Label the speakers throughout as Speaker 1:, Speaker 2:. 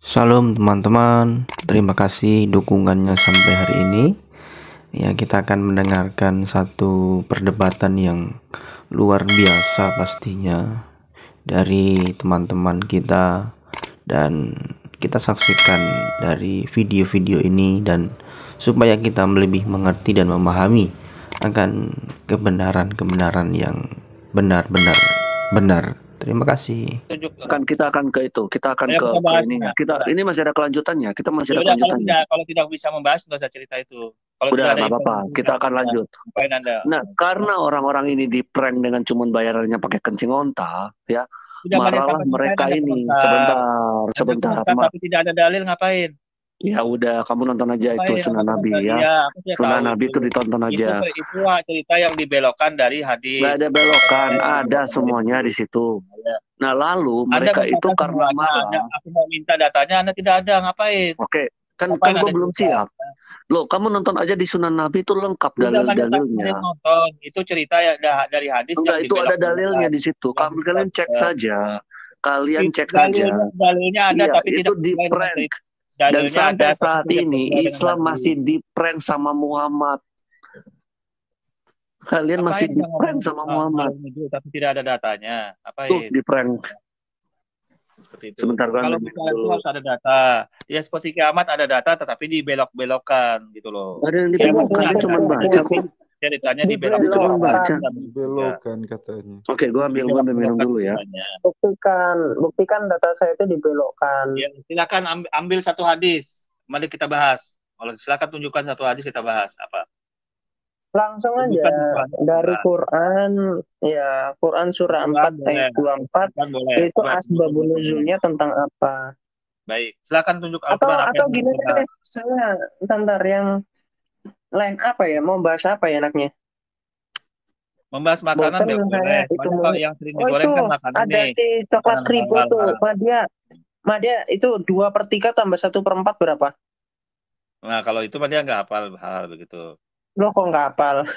Speaker 1: Salam teman-teman, terima kasih dukungannya sampai hari ini. Ya, kita akan mendengarkan satu perdebatan yang luar biasa pastinya dari teman-teman kita, dan kita saksikan dari video-video ini dan supaya kita lebih mengerti dan memahami akan kebenaran-kebenaran yang benar-benar benar. Terima kasih.
Speaker 2: Kita akan ke itu, kita akan ke ininya. Ini masih ada kelanjutannya. Kita masih ada kelanjutannya.
Speaker 3: Kalau tidak bisa membahas, nggak usah cerita itu. Kalau
Speaker 2: udah nggak apa-apa, kita akan lanjut. Nah, karena orang-orang ini di prank dengan cuman bayarannya pakai kencing onta, ya, marahlah mereka ini. Sebentar.
Speaker 3: Tapi tidak ada dalil, ngapain?
Speaker 2: Ya udah, kamu nonton aja itu Sunan Nabi ya. Sunan Nabi itu ditonton aja.
Speaker 3: Itu cerita yang dibelokkan dari hadis.
Speaker 2: Nggak ada belokan, ada semuanya di situ. Nah, lalu mereka itu karena marah.
Speaker 3: Aku mau minta datanya, Anda tidak ada, ngapain?
Speaker 2: Oke, kan gue belum siap. Loh, kamu nonton aja di Sunan Nabi itu lengkap dalil-dalilnya.
Speaker 3: Itu cerita ya dari hadis.
Speaker 2: Enggak, itu ada dalilnya di situ. Kalian cek saja. Dalilnya ada, tapi itu di prank. Dan sampai saat ini Islam masih di prank sama Muhammad. Kalian masih di prank sama Muhammad.
Speaker 3: Tapi tidak ada datanya.
Speaker 2: Tuh di prank. Sebentar kan.
Speaker 3: Kalau itu harus ada data. Ya seperti kiamat ada data, tetapi dibelok-belokkan gitu loh.
Speaker 2: Ada yang dibelokkan, cuma baca.
Speaker 3: Ceritanya dibelokkan
Speaker 4: katanya.
Speaker 2: Oke, gue ambil minum dulu ya.
Speaker 5: Buktikan data saya itu dibelokkan.
Speaker 3: Ya, silakan ambil satu hadis. Mari kita bahas. Silakan tunjukkan satu hadis, kita bahas apa.
Speaker 5: Langsung aja dari Quran, ya Quran surah 4 ayat 24 itu asbabun nuzulnya tentang apa?
Speaker 3: Baik, silakan tunjuk
Speaker 5: atau gini deh, saya ntar yang lain apa ya, mau bahas apa ya enaknya?
Speaker 3: Membahas makanan boleh. Yang sering digoreng kan makanan
Speaker 5: ada nih. Si coklat kribo tuh, Madia itu 2/3 tambah 1/4 berapa?
Speaker 3: Nah, kalau itu Madia nggak hafal hal begitu.
Speaker 5: Lo kok nggak hafal?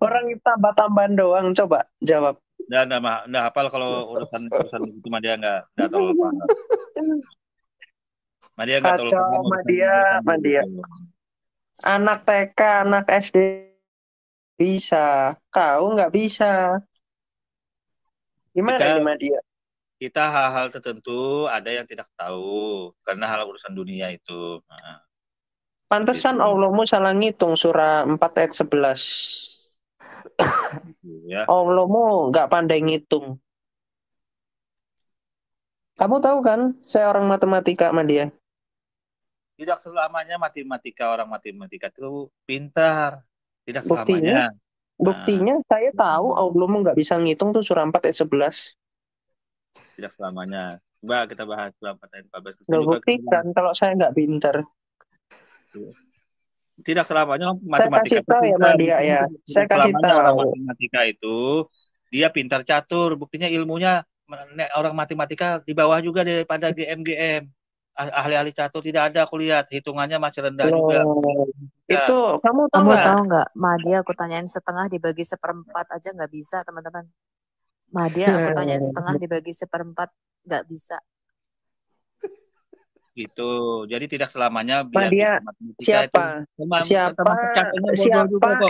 Speaker 5: Orang tambah-tambahan doang, coba jawab.
Speaker 3: Nggak hafal kalau urusan itu Madia nggak terlalu paham. Madia nggak terlalu paham.
Speaker 5: Madia. Anak TK, anak SD bisa, kau nggak bisa. Gimana ini Madia?
Speaker 3: Kita hal-hal tertentu ada yang tidak tahu karena hal urusan dunia itu. Nah.
Speaker 5: Pantesan Allahmu salah ngitung surah 4 ayat 11.
Speaker 3: Ya.
Speaker 5: Allahmu nggak pandai ngitung. Kamu tahu kan, saya orang matematika sama dia.
Speaker 3: Tidak selamanya orang matematika itu pintar. Tidak selamanya.
Speaker 5: Buktinya saya tahu Allahmu nggak bisa ngitung tuh surah 4 ayat 11.
Speaker 3: Tidak selamanya. Coba kita bahas surah 4 ayat 14.
Speaker 5: Buktikan kalau saya nggak pintar.
Speaker 3: Tidak selamanya matematika.
Speaker 5: Saya kasih tahu ya Madia ya. Saya kasih tahu.
Speaker 3: Orang matematika itu dia pintar catur. Buktinya ilmunya orang matematika di bawah juga daripada GM. Ahli-ahli catur tidak ada, aku lihat hitungannya masih rendah juga.
Speaker 6: Itu kamu tahu nggak? Madia aku tanyain setengah dibagi 1/4 aja nggak bisa, teman-teman. Madia aku tanyain setengah dibagi 1/4 nggak bisa.
Speaker 3: Gitu. Jadi tidak selamanya
Speaker 5: Madia, siapa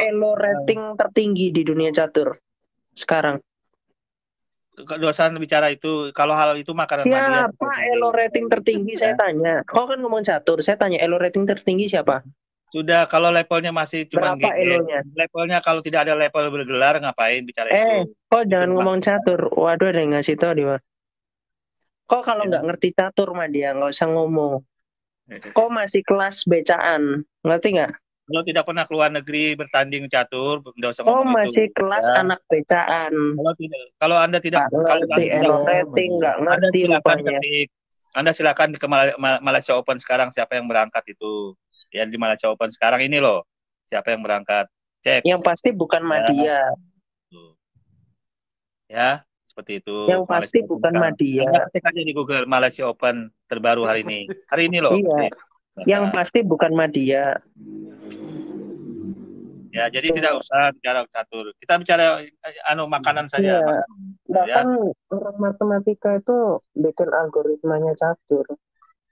Speaker 5: elo rating tertinggi di dunia catur sekarang?
Speaker 3: Dosan bicara itu, kalau hal itu makanan Madia.
Speaker 5: Siapa elo rating tertinggi saya tanya? Kau kan ngomong catur, saya tanya elo rating tertinggi siapa?
Speaker 3: Sudah, kalau levelnya masih cuma
Speaker 5: berapa elonya?
Speaker 3: Levelnya kalau tidak ada level bergelar ngapain bicara itu?
Speaker 5: Kok jangan ngomong catur. Waduh, ada yang ngasih tahu di mana. Kok kalau nggak ngerti catur Madia nggak usah ngomong. Kok masih kelas becaan, ngerti nggak?
Speaker 3: Kalau tidak pernah keluar negeri bertanding catur, nggak usah
Speaker 5: ngomong itu. Masih kelas anak becaan.
Speaker 3: Kalau Anda tidak
Speaker 5: rating nggak ngerti rupanya.
Speaker 3: Anda silakan ke Malaysia Open sekarang, siapa yang berangkat itu? Ya di Malaysia Open sekarang ini loh, siapa yang berangkat? Cek.
Speaker 5: Yang pasti bukan Madia.
Speaker 3: Ya. Seperti itu.
Speaker 5: Yang pasti bukan Madia.
Speaker 3: Cek aja di Google Malaysia Open terbaru hari ini. Hari ini loh.
Speaker 5: Iya. Yang pasti bukan Madia.
Speaker 3: Ya, jadi tidak usah bicara catur. Kita bicara makanan saja.
Speaker 5: Bahkan orang matematika itu bikin algoritmanya catur.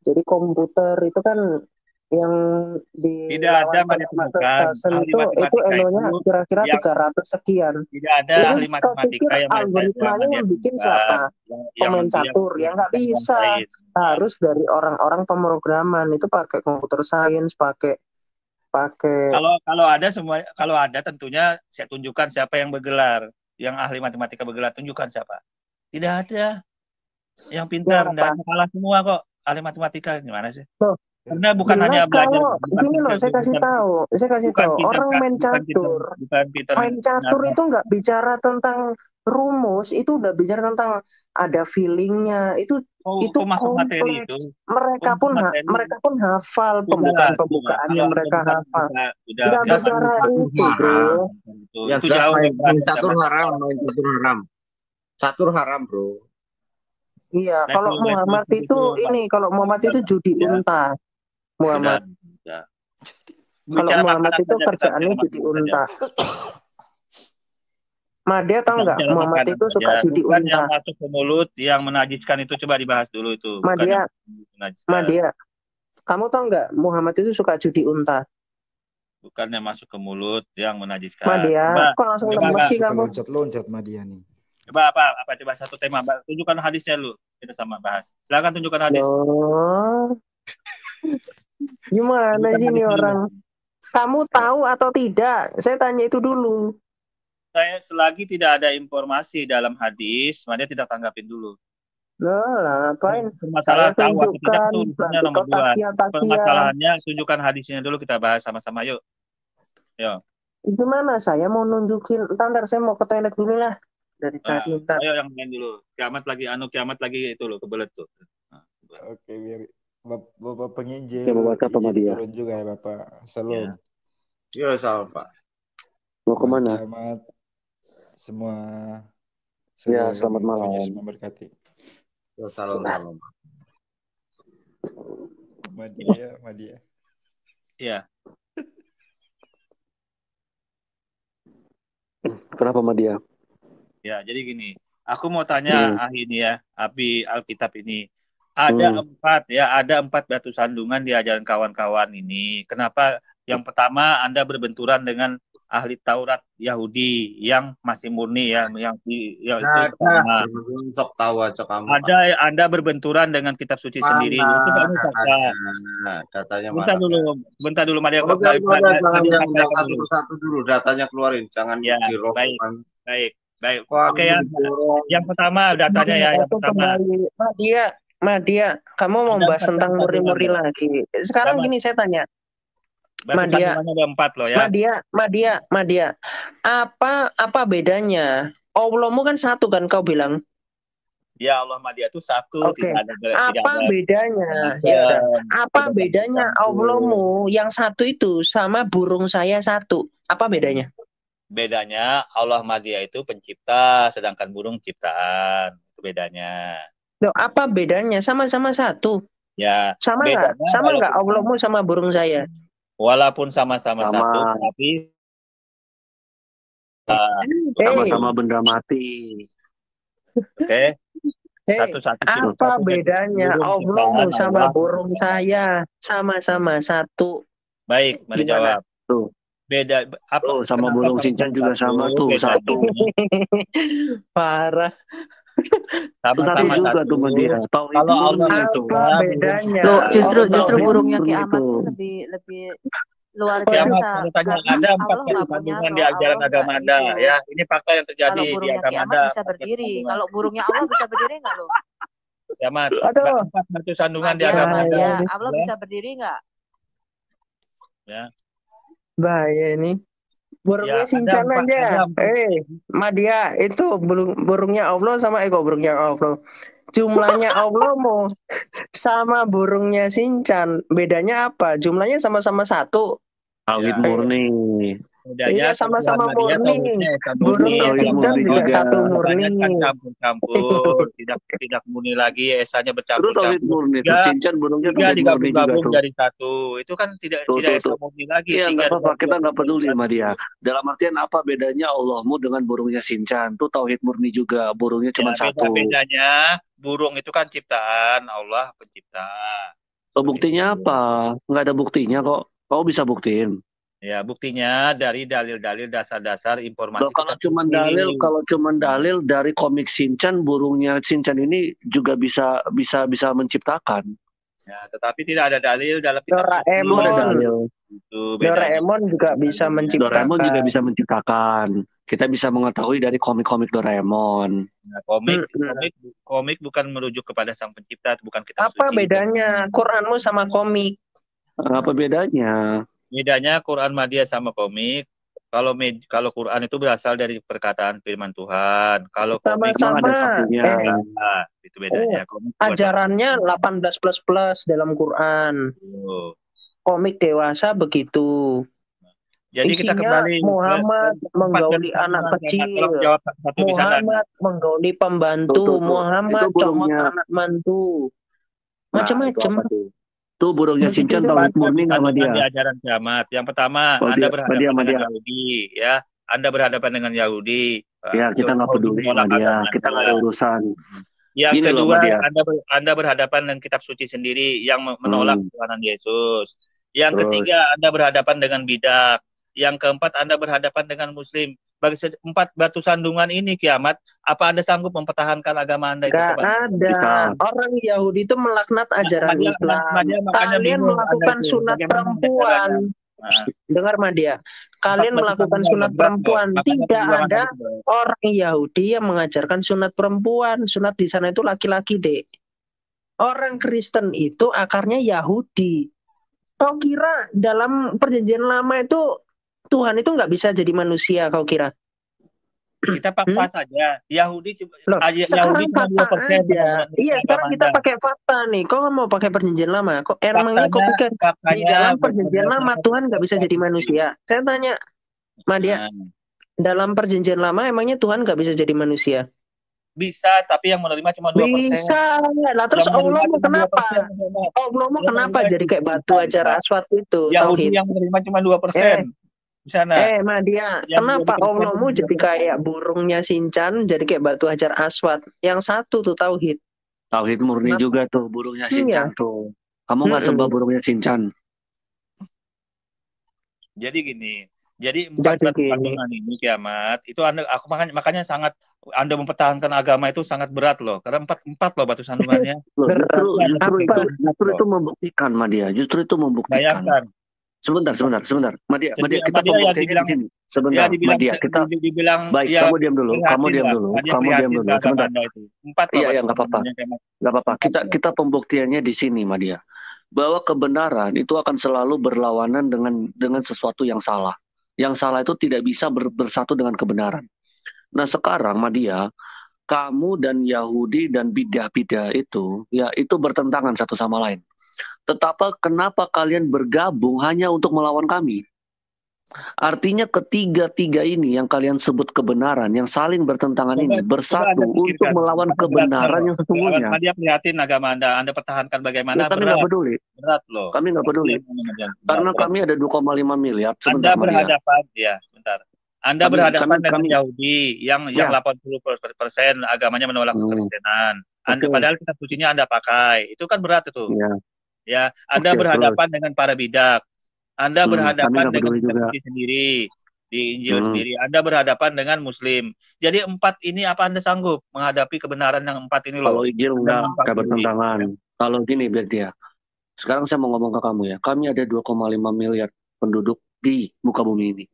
Speaker 5: Jadi komputer itu kan yang di
Speaker 3: tidak ada
Speaker 5: itu elo-nya kira-kira 300 sekian.
Speaker 3: Tidak ada ahli matematika yang
Speaker 5: algoritmanya yang bikin siapa? Pemain catur yang nggak bisa. Harus dari orang-orang pemrograman itu pakai komputer science, pakai
Speaker 3: kalau ada tentunya saya tunjukkan siapa yang bergelar, yang ahli matematika bergelar, tunjukkan siapa. Tidak ada yang pintar, tidak kalah semua kok ahli matematika. Gimana sih? Karena bukan hanya belajar.
Speaker 5: Gini loh, saya kasih tahu orang main catur itu nggak bicara tentang rumus, itu udah bicara tentang ada feelingnya, itu
Speaker 3: materi itu.
Speaker 5: Mereka pun hafal pembukaan yang mereka hafal. Tidak bicara itu, bro.
Speaker 4: Yang jauh main catur haram, bro.
Speaker 5: Iya, kalau Muhammad itu judi unta. Muhammad. Kalau Muhammad itu kerjaannya judi unta. Madia tahu nggak? Muhammad itu suka judi unta.
Speaker 3: Yang masuk ke mulut, yang menajiskan itu coba dibahas dulu itu.
Speaker 5: Madia, kamu tahu nggak? Muhammad itu suka judi unta.
Speaker 3: Bukan yang masuk ke mulut, yang menajiskan.
Speaker 5: Madia, kok langsung lemes sih kamu?
Speaker 7: Loncat Madia nih.
Speaker 3: Coba apa? Coba satu tema. Tunjukkan hadisnya lu. Kita sama bahas. Silakan tunjukkan hadis.
Speaker 5: Gimana sih ini orang? Kamu tahu atau tidak? Saya tanya itu dulu.
Speaker 3: Saya selagi tidak ada informasi dalam hadis, dia tidak tanggapin dulu.
Speaker 5: Lah, ngapain?
Speaker 3: Masalah tahu atau tidak itu urusannya nomor 2. Permasalahannya tunjukkan hadisnya dulu, kita bahas sama-sama yuk.
Speaker 5: Gimana saya mau nunjukin? Ntar saya mau ke toilet dulu lah. Dari tadi ntar.
Speaker 3: Ayo yang lain dulu. Kiamat lagi itu loh, kebelet tuh.
Speaker 7: Oke, biar Bapak penginjil turun juga ya Bapak. Salam.
Speaker 4: Ya, salam Pak.
Speaker 2: Mau kemana?
Speaker 7: Selamat semua.
Speaker 2: Ya, selamat malam.
Speaker 7: Memberkati.
Speaker 4: Ya, salam.
Speaker 7: Madia.
Speaker 3: Iya.
Speaker 2: Kenapa Madia?
Speaker 3: Ya, jadi gini. Aku mau tanya ini ya, Abi Alkitab ini. Ada ada 4 batu sandungan di ajaran kawan-kawan ini. Kenapa yang pertama Anda berbenturan dengan ahli Taurat Yahudi yang masih murni ya,
Speaker 4: sok tahu aja kamu.
Speaker 3: Anda berbenturan dengan kitab suci sendiri. Itu kamu
Speaker 4: datanya
Speaker 3: bentar dulu Maria.
Speaker 4: Satu dulu datanya keluarin, jangan
Speaker 3: dirokokkan. Baik. Oke ya. Yang pertama datanya ya, yang pertama.
Speaker 5: Madia, kamu mau bahas tentang muri-muri lagi. Sekarang gini saya tanya. Madia, apa bedanya? Allahmu kan satu kan kau bilang?
Speaker 3: Ya, Allah Madia itu satu.
Speaker 5: Oke. Apa bedanya? Apa bedanya Allahmu yang satu itu sama burung saya satu? Apa bedanya?
Speaker 3: Bedanya Allah Madia itu pencipta, sedangkan burung ciptaan. Itu bedanya.
Speaker 5: Loh, apa bedanya? Sama-sama satu.
Speaker 3: Ya.
Speaker 5: Sama nggak Allahmu sama burung saya?
Speaker 3: Walaupun sama-sama satu, tapi
Speaker 2: sama-sama benda mati.
Speaker 3: Oke. Satu-satu.
Speaker 5: Apa bedanya Allahmu sama burung saya? Sama-sama satu.
Speaker 3: Baik, mari jawab.
Speaker 2: Tuh.
Speaker 3: Beda
Speaker 2: apa? Sama burung Shinchan juga sama tuh, satu.
Speaker 5: Parah.
Speaker 2: Satu juga tuh Madia. Tahu
Speaker 3: kalau Allah
Speaker 2: itu
Speaker 5: bedanya.
Speaker 6: Loh, justru burungnya Kiamat lebih luar biasa.
Speaker 3: Ada 4 kandungan di ajaran agama Anda ya. Ini fakta yang terjadi di agama Anda.
Speaker 6: Bisa berdiri. Kalau burungnya Allah bisa berdiri nggak lo?
Speaker 3: Kiamat. 4 batu sandungan di agama Anda.
Speaker 6: Ya, Allah bisa berdiri nggak?
Speaker 3: Ya.
Speaker 5: Bahaya ini. Burungnya Shinchan aja. Madia itu burungnya Allah sama burungnya Allah. Jumlahnya Allah mau sama burungnya Shinchan. Bedanya apa? Jumlahnya sama-sama satu.
Speaker 2: Tauhid murni.
Speaker 5: Iya, sama-sama murni.
Speaker 3: Burungnya
Speaker 5: Shinchan juga satu murni.
Speaker 3: Kan campur-campur, tidak murni lagi, esanya bercampur-campur.
Speaker 2: Shinchan burungnya
Speaker 3: tiga digabung-gabung jadi satu. Itu kan tidak esa murni lagi.
Speaker 2: Iya, nggak apa-apa, kita nggak peduli sama dia. Dalam artian apa bedanya Allahmu dengan burungnya Shinchan? Itu tauhid murni juga, burungnya cuma satu.
Speaker 3: Bedanya, burung itu kan ciptaan Allah pencipta.
Speaker 2: Buktinya apa? Nggak ada buktinya kok. Kau bisa buktiin.
Speaker 3: Ya, buktinya dari dalil-dalil dasar-dasar informasi.
Speaker 2: Kalau cuma dalil dari komik Shinchan, burungnya Shinchan ini juga bisa menciptakan.
Speaker 3: Ya, tetapi tidak ada dalil dalam kitab
Speaker 5: Doraemon.
Speaker 2: Ada dalil.
Speaker 5: Doraemon juga bisa menciptakan.
Speaker 2: Doraemon juga bisa menciptakan. Kita bisa mengetahui dari komik-komik Doraemon.
Speaker 3: Nah, komik bukan merujuk kepada sang pencipta, bukan kitab
Speaker 5: suci. Apa
Speaker 3: suci.
Speaker 5: bedanya Quranmu sama komik?
Speaker 2: Apa bedanya?
Speaker 3: Bedanya Quran Madiyah sama komik. Kalau Quran itu berasal dari perkataan firman Tuhan. Kalau komik
Speaker 5: sama-sama
Speaker 3: itu bedanya.
Speaker 5: Ajarannya 18+ dalam Quran. Komik dewasa begitu.
Speaker 3: Jadi
Speaker 5: isinya
Speaker 3: kita kembali
Speaker 5: Muhammad menggauli anak kecil, Muhammad menggauli pembantu, Muhammad comot anak mantu, macam-macam.
Speaker 2: Itu burungnya Shinchan tauhid murni sama dia.
Speaker 3: Di ajaran kiamat. Yang pertama, Anda berhadapan dengan Yahudi, ya. Anda berhadapan dengan Yahudi.
Speaker 2: Ya, kita nggak peduli sama dia. Kita nggak ada urusan.
Speaker 3: Yang kedua, Anda berhadapan dengan kitab suci sendiri yang menolak Tuhanan Yesus. Yang ketiga, Anda berhadapan dengan bidak. Yang keempat, Anda berhadapan dengan Muslim. Bagi 4 batu sandungan ini kiamat, apa Anda sanggup mempertahankan agama Anda?
Speaker 5: Gak ada. Orang Yahudi itu melaknat ajaran Islam. Kalian melakukan sunat perempuan. Dengar Madia, kalian melakukan sunat perempuan. Tidak ada orang Yahudi yang mengajarkan sunat perempuan. Sunat di sana itu laki-laki, Dek. Orang Kristen itu akarnya Yahudi. Kau kira dalam perjanjian lama itu Tuhan itu nggak bisa jadi manusia, kau kira?
Speaker 3: Kita fakta saja. Yahudi
Speaker 5: sekarang fakta aja. Iya, sekarang kita pakai fakta nih. Kau nggak mau pakai perjanjian lama? Kok emangnya kau pikir di dalam perjanjian lama Tuhan nggak bisa jadi manusia? Saya tanya, Madia, dalam perjanjian lama emangnya Tuhan nggak bisa jadi manusia?
Speaker 3: Bisa, tapi yang menerima cuma 2%.
Speaker 5: Bisa. Lah terus Allah mau kenapa? Allah mau kenapa jadi kayak batu ajar aswad itu?
Speaker 3: Yahudi yang menerima cuma 2%.
Speaker 5: Madia, kenapa Allahmu jadi kayak burungnya Shinchan, jadi kayak batu hajar aswad? Yang satu tuh tauhid.
Speaker 2: Tauhid murni juga tuh burungnya Shinchan tuh. Kamu nggak sembah burungnya Shinchan?
Speaker 3: Jadi gini, jadi 4 batu sandungan ini kiamat itu aku makanya sangat Anda mempertahankan agama itu sangat berat loh, karena 4 loh batu sandungannya.
Speaker 2: Justru itu membuktikan, Madia. Justru itu membuktikan.
Speaker 3: Bayangkan.
Speaker 2: Sebentar. Madia, kita pembuktiannya di sini. Sebentar, Madia, kita
Speaker 3: dibilang
Speaker 2: baik, kamu diam dulu. Sebentar.
Speaker 3: 4
Speaker 2: Iya, nggak apa-apa. Kita pembuktiannya di sini, Madia. Bahwa kebenaran itu akan selalu berlawanan dengan sesuatu yang salah. Yang salah itu tidak bisa bersatu dengan kebenaran. Nah, sekarang Madia, kamu dan Yahudi dan bidah-bidah itu, ya itu bertentangan satu sama lain. Tetapi kenapa kalian bergabung hanya untuk melawan kami? Artinya ketiga-tiga ini yang kalian sebut kebenaran, yang saling bertentangan ini, bersatu untuk melawan kebenaran yang sesungguhnya.
Speaker 3: Dia prihatin agama Anda pertahankan bagaimana?
Speaker 2: Kami nggak peduli.
Speaker 3: Berat loh.
Speaker 2: Kami nggak peduli. Karena kami ada 2,5 miliar.
Speaker 3: Anda berhadapan, Anda berhadapan dengan Yahudi yang 80% agamanya menolak kekristenan. Padahal kitab sucinya Anda pakai. Itu kan berat itu. Ya, Anda berhadapan dengan para bidak. Anda berhadapan dengan kitab suci sendiri, di Injil sendiri. Anda berhadapan dengan Muslim. Jadi 4 ini apa Anda sanggup menghadapi kebenaran yang 4 ini loh?
Speaker 2: Kalau Injil nggak bertentangan. Kalau gini biar dia. Sekarang saya mau ngomong ke kamu ya. Kami ada 2,5 miliar penduduk di muka bumi ini.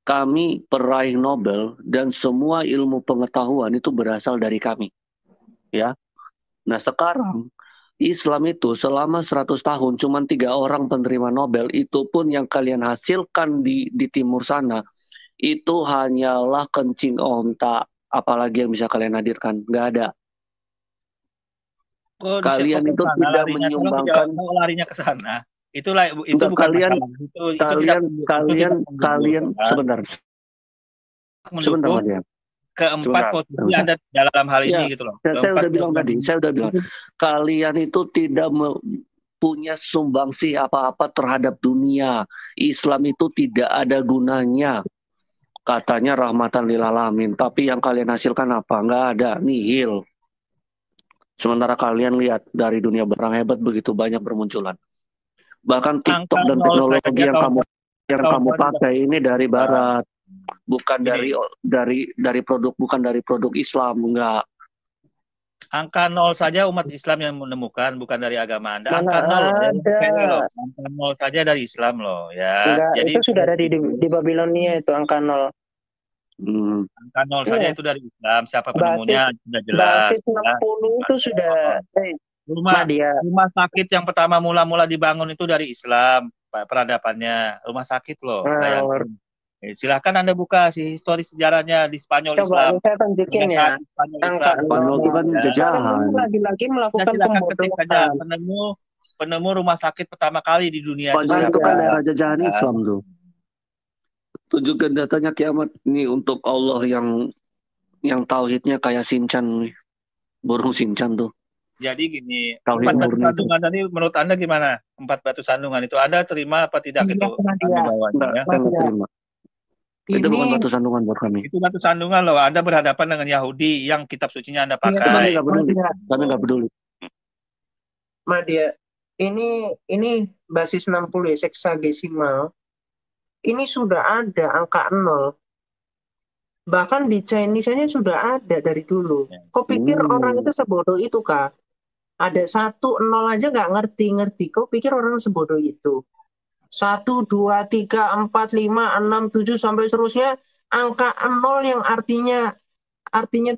Speaker 2: Kami peraih Nobel dan semua ilmu pengetahuan itu berasal dari kami. Ya. Nah, sekarang Islam itu selama 100 tahun cuma 3 orang penerima Nobel, itu pun yang kalian hasilkan di timur sana itu hanyalah kencing onta. Apalagi yang bisa kalian hadirkan? Nggak ada. Kalian itu tidak menyumbangkan.
Speaker 3: Larinya ke sana. Itulah itu
Speaker 2: Enggak,
Speaker 3: bukan
Speaker 2: kalian
Speaker 3: masalah. Itu tidak
Speaker 2: kalian sebentar
Speaker 3: mendukung
Speaker 2: Mas ya.
Speaker 3: keempat posisi Anda dalam hal ini gitu loh.
Speaker 2: Saya udah bilang tadi, kalian itu tidak punya sumbangsi apa-apa terhadap dunia. Islam itu tidak ada gunanya. Katanya rahmatan lil alamin, tapi yang kalian hasilkan apa? Nggak ada, nihil. Sementara kalian lihat dari dunia barang hebat begitu banyak bermunculan. Bahkan TikTok dan teknologi yang kamu pakai ini dari barat, bukan dari produk, bukan dari produk Islam, enggak.
Speaker 3: Angka 0 saja umat Islam yang menemukan, bukan dari agama Anda. Angka 0 angka 0 saja dari Islam loh, ya.
Speaker 5: Enggak, jadi itu sudah ada di Babilonia itu angka 0.
Speaker 3: Angka 0 saja itu dari Islam. Siapa penemunya sudah jelas.
Speaker 5: Basis 60 itu sudah
Speaker 3: rumah sakit yang pertama mula-mula dibangun itu dari Islam, peradabannya. Rumah sakit loh. Silahkan Anda buka histori sejarahnya di Spanyol.
Speaker 5: Coba
Speaker 3: Islam.
Speaker 5: Saya tunjukin ya.
Speaker 3: Angka
Speaker 2: Spanyol itu kan jajahan.
Speaker 5: Lagi-lagi melakukan
Speaker 3: pembodohan. Penemu rumah sakit pertama kali di dunia.
Speaker 2: Spanyol itu kan daerah jajahan Islam tuh. Tunjukkan datanya kiamat nih untuk Allah yang tauhidnya kayak Shinchan nih. Burung Shinchan tuh.
Speaker 3: Jadi gini, 4 batu sandungan tadi menurut Anda gimana? 4 batu sandungan itu Anda terima apa tidak itu?
Speaker 2: Saya terima. Itu bukan batu sandungan buat kami.
Speaker 3: Itu batu sandungan loh. Anda berhadapan dengan Yahudi yang kitab sucinya Anda pakai.
Speaker 2: Kami nggak peduli.
Speaker 5: Madia, ini basis 60 ya, seksagesimal. Ini sudah ada angka 0. Bahkan di Chinese-nya sudah ada dari dulu. Kau pikir orang itu sebodoh itu, Kak? Ada 1, 0 aja nggak ngerti. Kau pikir orang sebodoh itu? 1, 2, 3, 4, 5, 6, 7 sampai seterusnya angka 0 yang artinya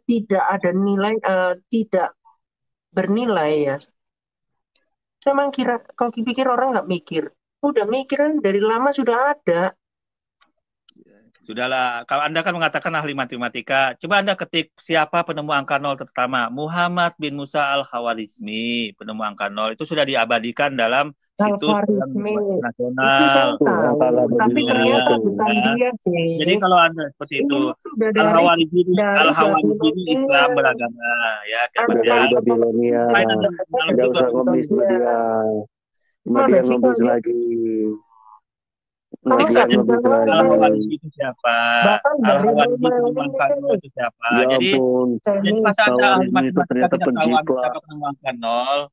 Speaker 5: tidak ada nilai, tidak bernilai ya. Memang kau pikir orang nggak mikir? Udah mikiran dari lama sudah ada.
Speaker 3: Sudahlah, kalau Anda kan mengatakan ahli matematika, coba Anda ketik siapa penemu angka 0 pertama. Muhammad bin Musa al-Khawarizmi, penemu angka 0. Itu sudah diabadikan dalam situs nasional.
Speaker 5: Tapi ternyata bukan dia sih.
Speaker 3: Jadi kalau Anda seperti itu, al-Khawarizmi ini Islam beragama. Ya,
Speaker 2: dari Babilonia. Tidak usah ngomis Madia ngomis lagi.
Speaker 3: Al-Khawarizmi itu siapa? Al-Khawarizmi itu siapa? Jadi pas Anda ahli matematika tidak tahu siapa penemu angka 0,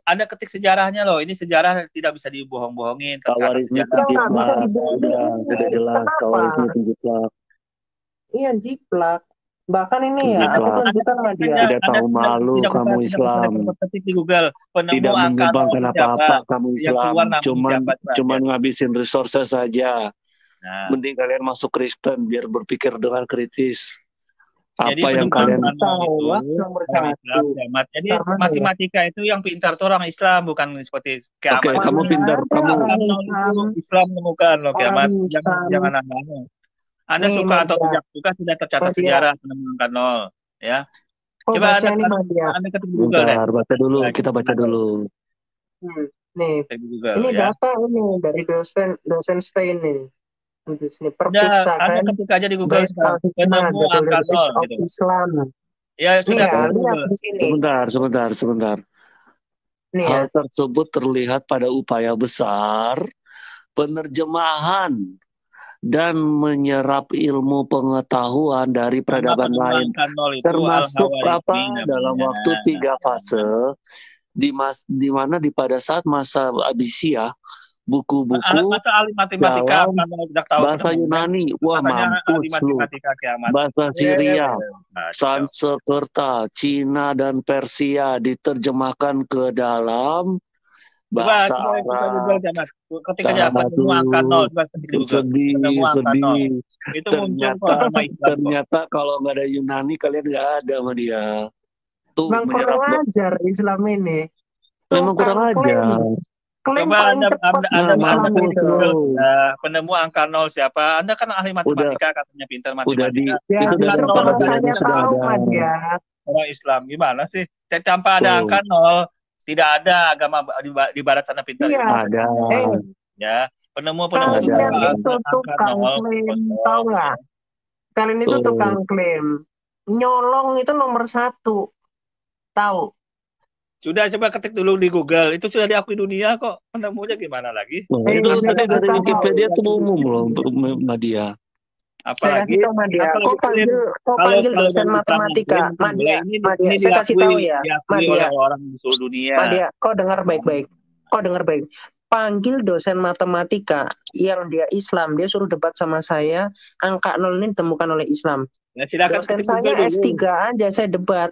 Speaker 3: Anda ketik sejarahnya loh. Ini sejarah tidak bisa dibohong-bohongin.
Speaker 2: Khawarizmi penjiplak. Sudah jelas Khawarizmi penjiplak.
Speaker 5: Iya, jiplak. Bahkan ini ya, aku tunjukkan sama dia.
Speaker 2: Tidak tahu malu kamu Islam.
Speaker 3: Di Google,
Speaker 2: tidak menyumbangkan apa-apa kamu Islam. Cuman ngabisin resources saja. Mending kalian masuk Kristen biar berpikir dengan kritis. Apa yang kalian
Speaker 3: tahu? Jadi matematika itu yang pintar itu orang Islam, bukan seperti kiamat.
Speaker 2: Oke, kamu pintar.
Speaker 3: Kamu Islam menemukan loh kiamat. Jangan aneh-aneh. Anda suka atau tidak suka sudah tercatat sejarah penemu angka 0, ya. Coba Anda ketik di Google deh.
Speaker 2: Baca dulu, kita baca dulu.
Speaker 5: Nih, ini data ini dari dosen Stein ini. Ini perpustakaan.
Speaker 3: Anda ketik aja di Google penemu angka 0 gitu.
Speaker 5: Islam.
Speaker 3: Ya sudah.
Speaker 2: Sebentar. Hal tersebut terlihat pada upaya besar penerjemahan dan menyerap ilmu pengetahuan dari peradaban lain, termasuk dalam waktu 3 fase, di mana pada saat masa Abysia, buku-buku dalam bahasa Yunani, wah mampus lu, bahasa Syria, Sanskerta, Cina dan Persia diterjemahkan ke dalam bahasa Arab.
Speaker 3: Ketika aja penemu angka 0,
Speaker 2: sedih. Ternyata kalau nggak ada Yunani kalian nggak ada sama dia. Tuh
Speaker 5: kurang ajar Islam ini.
Speaker 2: Memang kurang ajar.
Speaker 3: Coba Anda penemu angka 0 siapa? Anda kan ahli matematika, katanya pintar matematika.
Speaker 2: Itu dari sudah ada.
Speaker 3: Orang Islam gimana sih? Tanpa ada angka 0 Tidak ada agama di barat sana pintar.
Speaker 5: Iya.
Speaker 7: Ada.
Speaker 3: Ya, penemu
Speaker 5: Kalian itu
Speaker 3: angka
Speaker 5: tukang klaim, tahu nggak? Kalian itu tukang klaim. Nyolong itu nomor 1. Tahu?
Speaker 3: Sudah, coba ketik dulu di Google. Itu sudah diakui dunia kok. Penemunya gimana lagi?
Speaker 8: Itu tadi dari Wikipedia itu umum loh, Madia.
Speaker 3: Apalagi
Speaker 5: kok panggil dosen matematika, Madia. Saya kasih tahu ya, Madia.
Speaker 3: Orang di seluruh dunia.
Speaker 5: Madia, kau dengar baik-baik. Panggil dosen matematika yang dia Islam, dia suruh debat sama saya. Angka 0 ini ditemukan oleh Islam.
Speaker 3: Ya, silakan
Speaker 5: dosen saya S3 aja, saya debat.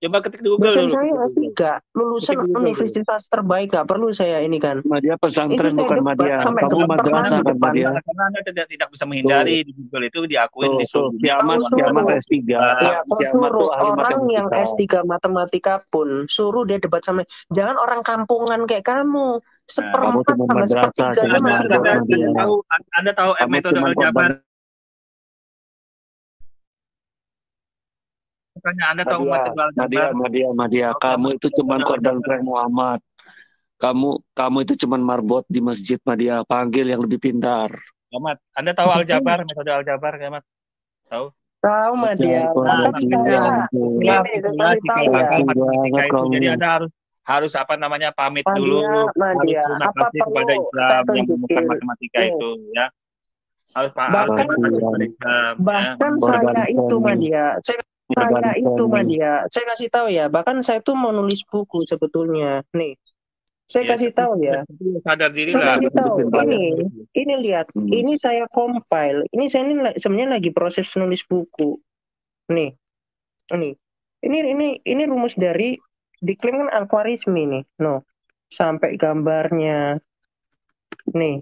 Speaker 3: Coba ketik di Google
Speaker 5: dosen
Speaker 3: dulu.
Speaker 5: Saya S3, lulusan universitas terbaik, gak perlu saya ini kan.
Speaker 8: Madia pesantren bukan Madia. Kamu madrasah kan Madia.
Speaker 3: Karena Anda tidak bisa menghindari di Google itu diakuin di seluruh
Speaker 8: kiamat S3.
Speaker 5: Suruh orang yang S3 matematika pun suruh dia debat sama, jangan orang kampungan kayak kamu. Seperempat sama sepertiga masih nggak ngerti.
Speaker 3: Anda tahu metode aljabar? Anda tahu
Speaker 8: Madia, kamu itu cuma korban prank Muhammad. Kamu itu cuma marbot di masjid, Madia. Panggil yang lebih pintar.
Speaker 3: Kiamat, Anda tahu aljabar, metode aljabar, Kiamat? Tahu?
Speaker 5: Tahu, Madia.
Speaker 3: Jadi Anda harus pamit dulu.
Speaker 5: Madia, apa perlu
Speaker 3: kepada Islam yang menemukan matematika itu, ya. Harus
Speaker 5: bahkan saya itu, Madia. Saya kasih tahu ya, bahkan saya tuh mau nulis buku sebetulnya. Nih, saya kasih tahu ya.
Speaker 3: Sadar diri
Speaker 5: saya
Speaker 3: lah.
Speaker 5: kasih tahu. Ini lihat, ini saya compile. Ini saya sebenarnya lagi proses nulis buku. Nih, ini rumus dari diklaim kan algoritmi nih. No, sampai gambarnya. Nih.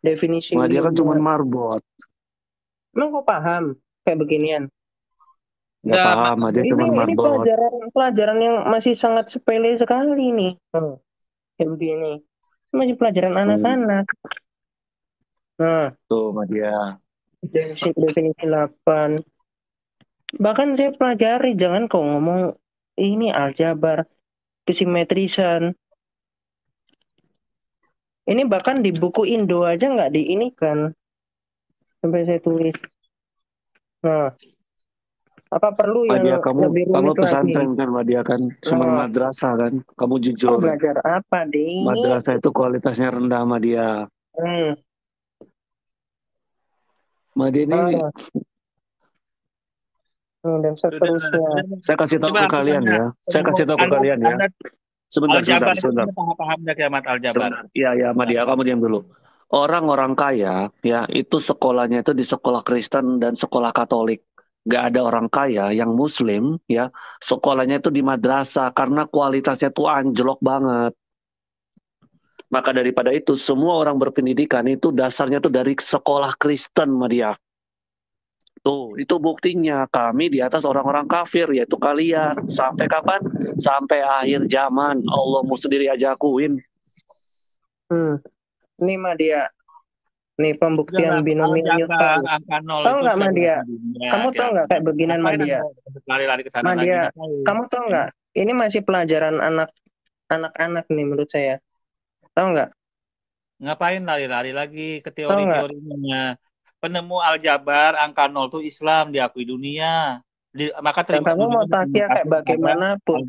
Speaker 5: Definisi
Speaker 8: dia kan cuma marbot.
Speaker 5: Emang kok paham kayak beginian?
Speaker 8: Nggak paham, dia cuma marbot.
Speaker 5: Ini pelajaran yang masih sangat sepele sekali nih. Kayak begini. Masih pelajaran anak-anak. Nah,
Speaker 8: tuh Madia.
Speaker 5: Definisi 8. Bahkan saya pelajari, jangan kau ngomong ini aljabar, kesimetrisan. Ini bahkan di buku Indo aja nggak di ini kan. Sampai saya tulis. Nah, apa perlu
Speaker 8: Madia,
Speaker 5: yang lebih rumit
Speaker 8: kamu pesantren
Speaker 5: lagi?
Speaker 8: kan, Madia kan? Cuma madrasah kan? Kamu jujur.
Speaker 5: Belajar apa, deh?
Speaker 8: Madrasah itu kualitasnya rendah, Madia. Madia ini
Speaker 5: dan seterusnya.
Speaker 8: Saya kasih tahu ke kalian ya. Sebentar.
Speaker 3: Paham nggak Kiamat aljabar?
Speaker 8: Iya, Madia, kamu diam dulu. Orang-orang kaya ya itu sekolahnya itu di sekolah Kristen dan sekolah Katolik. Gak ada orang kaya yang Muslim ya sekolahnya itu di madrasah karena kualitasnya tuh anjlok banget. Maka daripada itu semua orang berpendidikan itu dasarnya tuh dari sekolah Kristen, Madia. Tuh, itu buktinya kami di atas orang-orang kafir, yaitu kalian. Sampai kapan? Sampai akhir zaman. Allah mau sendiri aja akuin.
Speaker 5: Ini Madia. Nih pembuktian binomial Newton. Tahu nggak Madia? Kamu tahu nggak kayak beginian Madia? Madia, kamu tahu nggak? Ini masih pelajaran anak-anak nih menurut saya. Tahu nggak?
Speaker 3: Ngapain lari-lari lagi ke teori-teorinya? Penemu aljabar angka 0 itu Islam diakui dunia. Maka
Speaker 5: kamu mau tanya kayak bagaimanapun.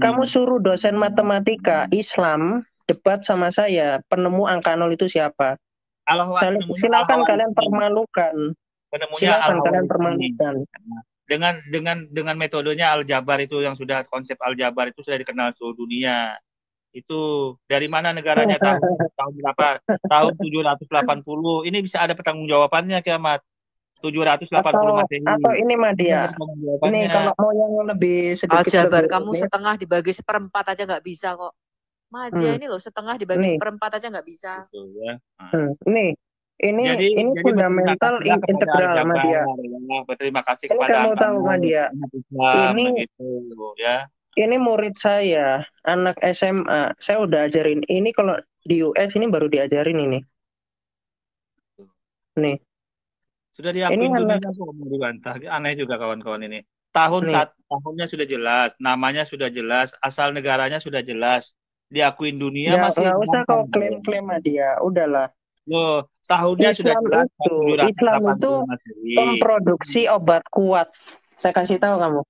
Speaker 5: Kamu suruh dosen matematika Islam debat sama saya. Penemu angka 0 itu siapa? Silakan kalian permalukan. Silakan kalian permalukan.
Speaker 3: Dengan metodenya aljabar itu yang sudah konsep aljabar itu sudah dikenal seluruh dunia. Itu dari mana negaranya tahun berapa? Tahun 780. Ini bisa ada pertanggungjawabannya Kiamat. 780 Masehi.
Speaker 5: Atau ini Madia. Ini kalau mau yang lebih sedikit
Speaker 6: aljabar kamu setengah dibagi seperempat aja nggak bisa kok. Madia ini loh setengah dibagi seperempat aja nggak bisa.
Speaker 3: Betul, ya.
Speaker 5: Ini fundamental integral Madia.
Speaker 3: Terima kasih
Speaker 5: kepada kamu tahu Madia. Ini murid saya, anak SMA. Saya udah ajarin. Ini kalau di US ini baru diajarin ini. Nih.
Speaker 3: Sudah
Speaker 5: Ini
Speaker 3: diakui
Speaker 5: anak
Speaker 3: dunia kok mau dibantah. Aneh juga kawan-kawan ini. Tahunnya sudah jelas, namanya sudah jelas, asal negaranya sudah jelas. Diakuin dunia
Speaker 5: ya
Speaker 3: masih
Speaker 5: nggak usah
Speaker 3: bantah.
Speaker 5: kau klaim-klaim dia, udahlah.
Speaker 3: Loh, tahunnya sudah jelas
Speaker 5: Islam itu
Speaker 3: 780 Masehi.
Speaker 5: memproduksi obat kuat. Saya kasih tahu kamu.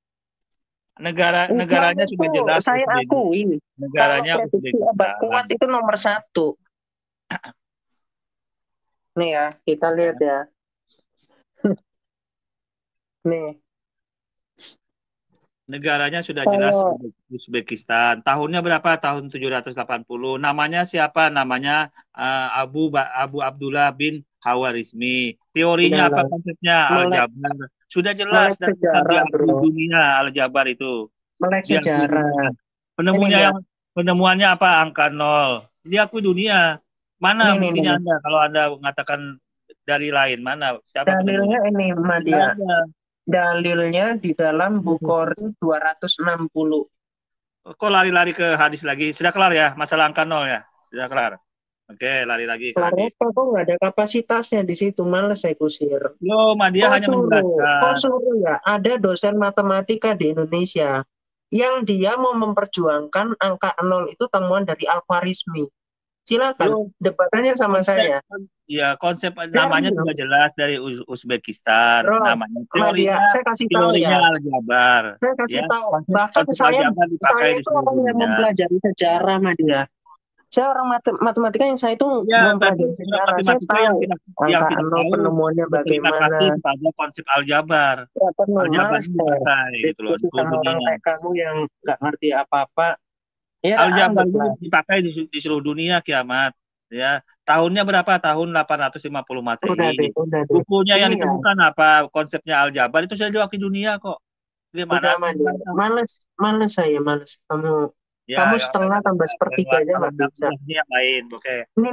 Speaker 3: Negaranya sudah jelas.
Speaker 5: Saya akui.
Speaker 3: Negaranya
Speaker 5: kalau produksi obat kuat itu nomor 1. Nih ya, kita lihat ya. Nih.
Speaker 3: Negaranya sudah jelas, Uzbekistan. Tahunnya berapa? Tahun 780. Namanya siapa? Namanya Abu Abdullah bin Khawarizmi. Teorinya apa konsepnya? Al-Jabar. Sudah jelas dan diakui dunia Al-Jabar itu.
Speaker 5: Melek sejarah.
Speaker 3: Penemuannya apa? Angka 0. Diakui dunia. Mana buktinya Anda kalau Anda mengatakan dari lain? Mana? Siapa
Speaker 5: dalilnya ini, Madia. Dalilnya di dalam Bukhari 260.
Speaker 3: Kok lari-lari ke hadis lagi? Sudah kelar ya? Masalah angka 0 ya? Sudah kelar. Oke, lari lagi ke hadis.
Speaker 5: Kok nggak ada kapasitasnya di situ? Males saya kusir.
Speaker 3: Yo, Madia hanya menjelaskan.
Speaker 5: Kok suruh ya? Ada dosen matematika di Indonesia yang dia mau memperjuangkan angka 0 itu temuan dari Al-Khwarizmi. Silakan, debatannya sama saya.
Speaker 3: Ya, konsep namanya sudah jelas dari Uzbekistan. Namanya teorinya Al-Jabar.
Speaker 5: Saya kasih tahu. Bahkan saya itu orang yang mempelajari sejarah, Madia. Saya orang matematika yang saya itu mempelajari sejarah. Saya tahu angka 0 penemuannya bagaimana.
Speaker 3: Pada konsep Al-Jabar.
Speaker 5: Al-Jabar diskusi sama orang kayak kamu yang nggak ngerti apa-apa. Ya,
Speaker 3: Al-Jabar dipakai di seluruh dunia kiamat. Ya, tahunnya berapa? Tahun 850 Masehi. Bukunya yang ditemukan apa? Konsepnya Al-Jabar itu sudah diakui dunia kok. Gimana?
Speaker 5: Males saya. Kamu setengah tambah sepertiga aja nggak bisa.
Speaker 3: Yang lain, oke.
Speaker 5: Ini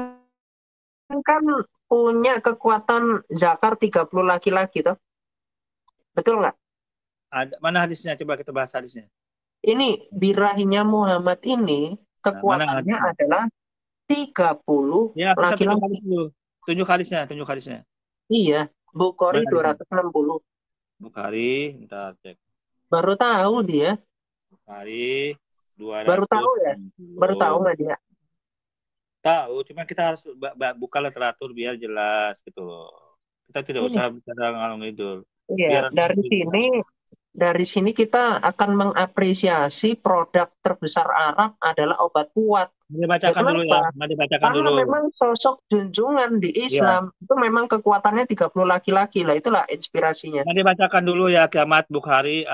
Speaker 5: kan punya kekuatan zakar 30 laki-laki toh. Betul nggak?
Speaker 3: Mana hadisnya? Coba kita bahas hadisnya.
Speaker 5: Ini birahinya Muhammad ini kekuatannya adalah 30 laki-laki.
Speaker 3: Tunjuk hadisnya.
Speaker 5: Iya, Bukhari 260.
Speaker 3: Bukhari, bentar cek.
Speaker 5: Baru tahu dia.
Speaker 3: Bukhari 260.
Speaker 5: Baru tahu ya? Baru tahu nggak dia?
Speaker 3: Tahu, cuma kita harus buka literatur biar jelas gitu loh. Kita tidak usah bicara ngalung ngidul.
Speaker 5: Iya, dari sini kita akan mengapresiasi produk terbesar Arab adalah obat kuat.
Speaker 3: Dibacakan dulu ya.
Speaker 5: Karena memang sosok junjungan di Islam itu memang kekuatannya 30 laki-laki lah, itulah inspirasinya.
Speaker 3: Mari bacakan dulu ya kiamat Bukhari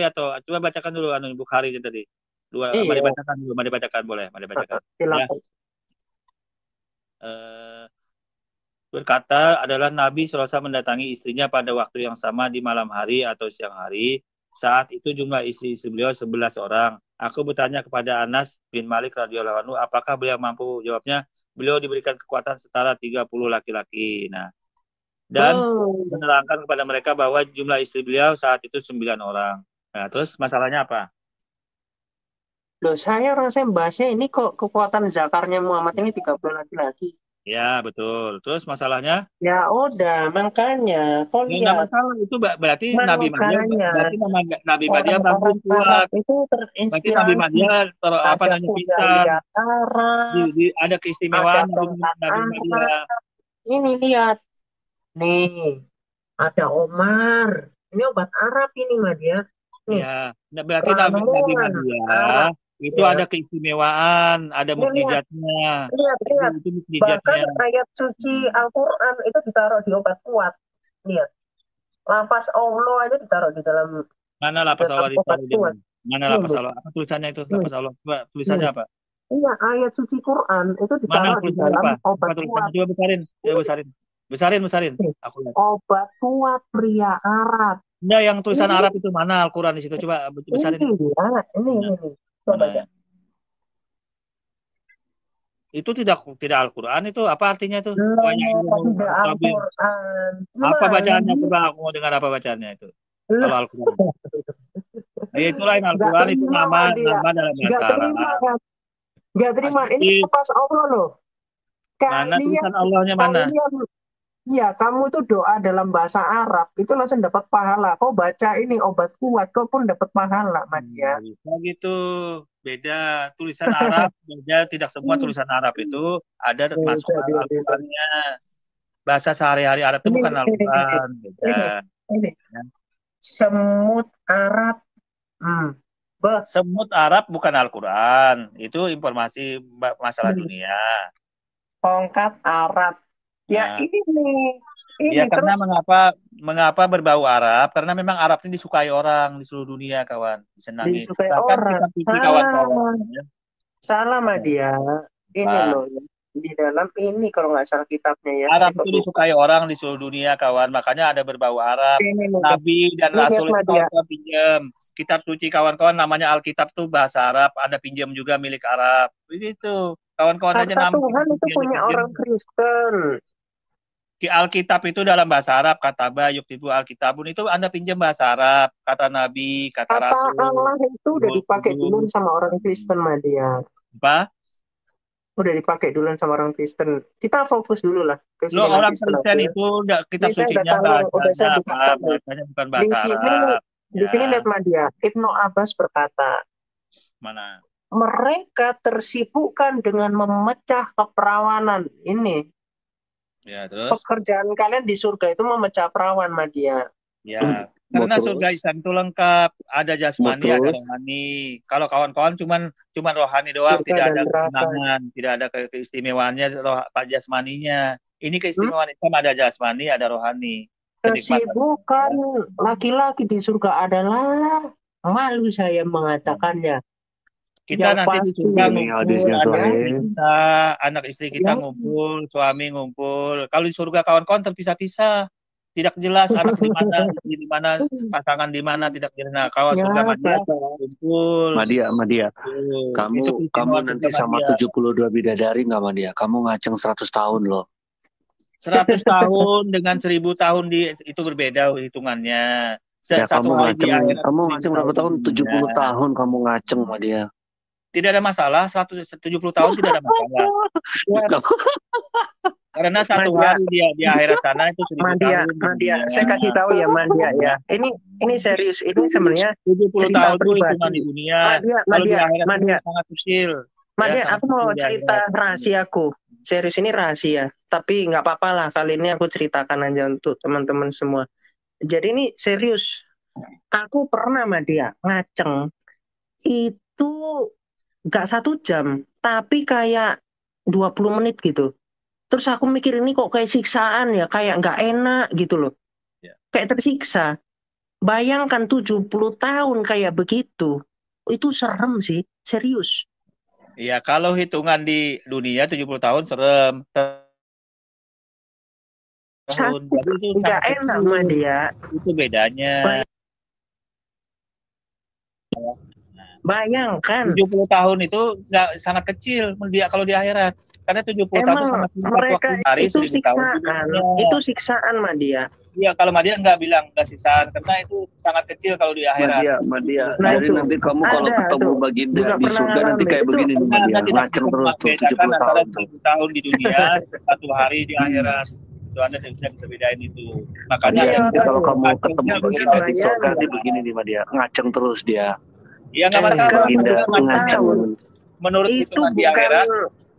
Speaker 3: atau coba bacakan dulu Bukhari tadi. Mari bacakan boleh, mari bacakan. Ya. Berkata adalah Nabi SAW mendatangi istrinya pada waktu yang sama di malam hari atau siang hari. Saat itu jumlah istri-istri beliau 11 orang. Aku bertanya kepada Anas bin Malik radhiyallahu anhu, apakah beliau mampu? Jawabnya, beliau diberikan kekuatan setara 30 laki-laki. Nah, dan menerangkan kepada mereka bahwa jumlah istri beliau saat itu 9 orang. Nah, terus masalahnya apa?
Speaker 5: Loh, saya bahasnya ini kok kekuatan zakarnya Muhammad ini 30 laki-laki.
Speaker 3: Ya, betul. Terus masalahnya?
Speaker 5: Ya udah, makanya. Kau lihat.
Speaker 3: Masalah itu berarti Nabi Madia bangun kuat.
Speaker 5: Itu terinspirasi.
Speaker 3: Berarti Nabi Madia pintar. Ada keistimewaan Nabi Madia.
Speaker 5: Ini lihat. Nih, ada Omar. Ini obat Arab ini Madia.
Speaker 3: Ya, berarti Nabi Madia itu ada keistimewaan, ada mukjizatnya.
Speaker 5: Lihat. Bahkan ayat suci Al-Quran itu ditaruh di obat kuat. Lihat. Lafaz Allah aja ditaruh di dalam.
Speaker 3: Mana lafaz Allah ditaruh di dalam? Mana lafaz Allah? Apa tulisannya itu? Lafaz Allah. Tulisannya apa?
Speaker 5: Iya, ayat suci Quran itu ditaruh di dalam obat kuat.
Speaker 3: Coba besarin. Aku lihat.
Speaker 5: Obat kuat pria Arab.
Speaker 3: Nah, yang tulisan Arab itu mana Al-Quran di situ? Coba besarin.
Speaker 5: Ini. Coba baca.
Speaker 3: Itu tidak Al-Quran, itu apa artinya itu?
Speaker 5: Tidak Al-Quran.
Speaker 3: Apa bacaannya? Coba aku mau dengar apa bacaannya itu. Kalau Al-Quran. Itu lain Al-Quran, itu nama dalam bahasa Arab.
Speaker 5: Gak terima, ini pas Allah loh.
Speaker 3: Mana tulisan Allahnya mana?
Speaker 5: Iya, kamu tuh doa dalam bahasa Arab itu langsung dapat pahala. Kau baca ini obat kuat, kau pun dapat pahala, Madia.
Speaker 3: Bisa gitu. Beda tulisan Arab, beda tidak semua tulisan Arab itu ada masuk Al-Qur'annya. Bahasa sehari-hari Arab itu bukan Al-Qur'an, beda.
Speaker 5: Ini. Semut Arab.
Speaker 3: Semut Arab bukan Al-Qur'an. Itu informasi masalah dunia.
Speaker 5: Tongkat Arab. Ya ini.
Speaker 3: Ya karena mengapa berbau Arab? Karena memang Arab ini disukai orang di seluruh dunia, kawan. Disenangi.
Speaker 5: Disukai orang.
Speaker 3: Kawan-kawan.
Speaker 5: Salah, Madia. Ini loh. Di dalam ini kalau nggak salah kitabnya ya.
Speaker 3: Arab itu disukai orang di seluruh dunia, kawan. Makanya ada berbau Arab. Nabi dan Rasul itu kawan pinjam. Kitab suci kawan-kawan namanya Alkitab tuh bahasa Arab. Ada pinjam juga milik Arab. Begitu. Kawan-kawan aja namanya.
Speaker 5: Tuhan itu punya orang Kristen.
Speaker 3: Alkitab itu dalam bahasa Arab, kata yuktibu Alkitabun itu Anda pinjam bahasa Arab, kata Nabi, kata Rasul.
Speaker 5: Allah itu udah dipakai dulu sama orang Kristen, Madia.
Speaker 3: Apa?
Speaker 5: Udah dipakai dulu sama orang Kristen. Kita fokus dulu lah.
Speaker 3: Lo orang Kristen itu kitab sucinya bahasanya apa? Bahasanya bukan bahasa Arab.
Speaker 5: Di sini lihat Madia, Ibnu Abbas berkata,
Speaker 3: mana?
Speaker 5: Mereka tersibukkan dengan memecah keperawanan. Ini.
Speaker 3: Ya, terus?
Speaker 5: Pekerjaan kalian di surga itu memecah perawan, Madia.
Speaker 3: Ya, karena surga Islam itu lengkap, ada jasmani, ada rohani. Kalau kawan-kawan cuman rohani doang, tidak ada kesenangan, tidak ada keistimewaannya jasmaninya. Ini keistimewaan Islam ada jasmani, ada rohani.
Speaker 5: Kesibukan laki-laki di surga adalah, malu saya mengatakannya.
Speaker 3: Kita nanti di surga ngumpul, anak istri kita ngumpul, suami ngumpul. Kalau di surga kawan-kawan terpisah-pisah, tidak jelas anak di mana, pasangan di mana, tidak jelas. Nah, kawan surga Madia kumpul.
Speaker 8: Madia. Kamu nanti sama 72 bidadari nggak, Madia? Kamu ngaceng 100 tahun loh.
Speaker 3: 100 tahun dengan 1000 tahun itu berbeda hitungannya.
Speaker 8: Ya, kamu ngaceng berapa tahun? 70 tahun kamu ngaceng, Madia.
Speaker 3: Tidak ada masalah, 170 tahun tidak ada masalah. Karena satu hari dia di akhirat sana itu 1000 tahun.
Speaker 5: Madia, saya kasih tahu ya Madia ya. Ini serius, ini sebenarnya
Speaker 3: 70 tahun itu hitungan di dunia.
Speaker 5: Madia,
Speaker 3: sangat kecil.
Speaker 5: Madia, aku mau cerita rahasiaku. Serius ini rahasia, tapi nggak apa-apa lah. Kali ini aku ceritakan aja untuk teman-teman semua. Jadi ini serius. Aku pernah Madia ngaceng itu nggak 1 jam, tapi kayak 20 menit gitu. Terus aku mikir ini kok kayak siksaan ya, kayak nggak enak gitu loh. Kayak tersiksa. Bayangkan 70 tahun kayak begitu. Itu serem sih, serius.
Speaker 3: Iya, kalau hitungan di dunia 70 tahun serem.
Speaker 5: Nggak enak mah dia.
Speaker 3: Itu bedanya.
Speaker 5: Bayangkan
Speaker 3: 70 tahun itu sangat kecil kalau di akhirat. Karena 70 tahun sangat
Speaker 5: mereka
Speaker 3: hari,
Speaker 5: itu siksaan. Itu siksaan Madia.
Speaker 3: Iya, kalau Madia nggak bilang nggak siksaan karena itu sangat kecil kalau di akhirat.
Speaker 8: Madia. Jadi nanti kamu kalau ketemu baginda di surga nanti kayak begini nih Madia. Ngaceng terus tuh 70 tahun.
Speaker 3: 70 tahun di dunia, 1 hari di akhirat. Itu Anda tidak bisa bedain itu.
Speaker 8: Makanya kalau kamu ketemu baginda di surga nanti begini nih Madia. Ngaceng terus dia.
Speaker 3: Iya nggak masalah. Menurut
Speaker 5: itu
Speaker 3: di akhirat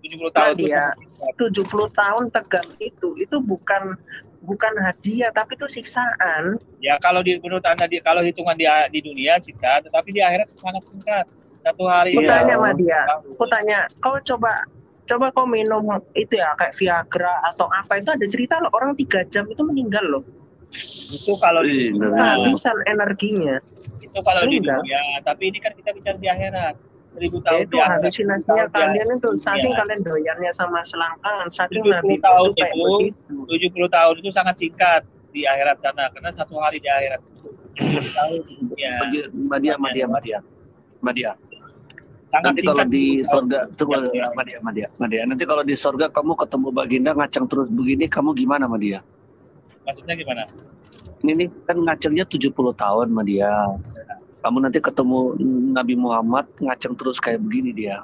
Speaker 3: 70 tahun
Speaker 5: dia, 70 tahun tegang itu bukan hadiah tapi itu siksaan.
Speaker 3: Ya kalau menurut Anda kalau hitungan di dunia siksa, tetapi di akhirat sangat singkat. 1 hari.
Speaker 5: Aku tanya sama dia. Aku tanya, kau coba kau minum itu ya kayak Viagra atau apa itu ada cerita loh orang 3 jam itu meninggal loh.
Speaker 3: Itu kalau di dunia.
Speaker 5: Kehabisan energinya.
Speaker 3: Itu kalau di dunia, tapi ini kan kita bicara di akhirat. 1000 tahun
Speaker 5: itu halusinasinya kalian itu saking kalian doyannya sama selangkangan saking Nabi
Speaker 3: tahun itu 70 tahun itu sangat singkat di akhirat sana karena 1 hari di akhirat 70 tahun ya.
Speaker 8: Madia. Nanti kalau di surga Madia. Nanti kalau di surga kamu ketemu baginda ngaceng terus begini kamu gimana Madia?
Speaker 3: Maksudnya gimana?
Speaker 8: Ini kan ngacengnya 70 tahun Madia. Kamu nanti ketemu Nabi Muhammad ngaceng terus kayak begini dia.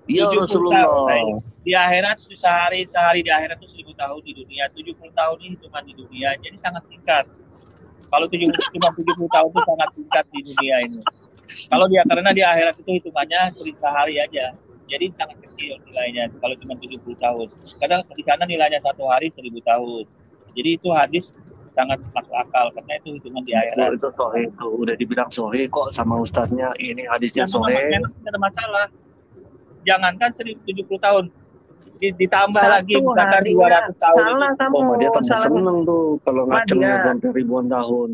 Speaker 2: Ya
Speaker 3: 70
Speaker 2: Rasulullah.
Speaker 3: tahun. Di akhirat sehari di akhirat itu 1000 tahun di dunia. 70 tahun ini cuma di dunia. Jadi sangat singkat. Kalau cuma 70 tahun itu sangat singkat di dunia ini. Kalau karena di akhirat itu hitungannya sehari aja. Jadi sangat kecil nilainya kalau cuma 70 tahun. Kadang di sana nilainya 1 hari 1000 tahun. Jadi itu hadis sangat masuk akal karena itu hitungan di akhirat.
Speaker 2: Itu sahih itu udah dibilang sahih kok sama ustadznya, ini hadisnya sahih.
Speaker 3: Memang tidak ada masalah. Jangankan 70 tahun, ditambah lagi misalkan 200 tahun.
Speaker 5: Salah kamu.
Speaker 2: Dia tambah seneng tuh kalau ngacengnya sampai ribuan tahun.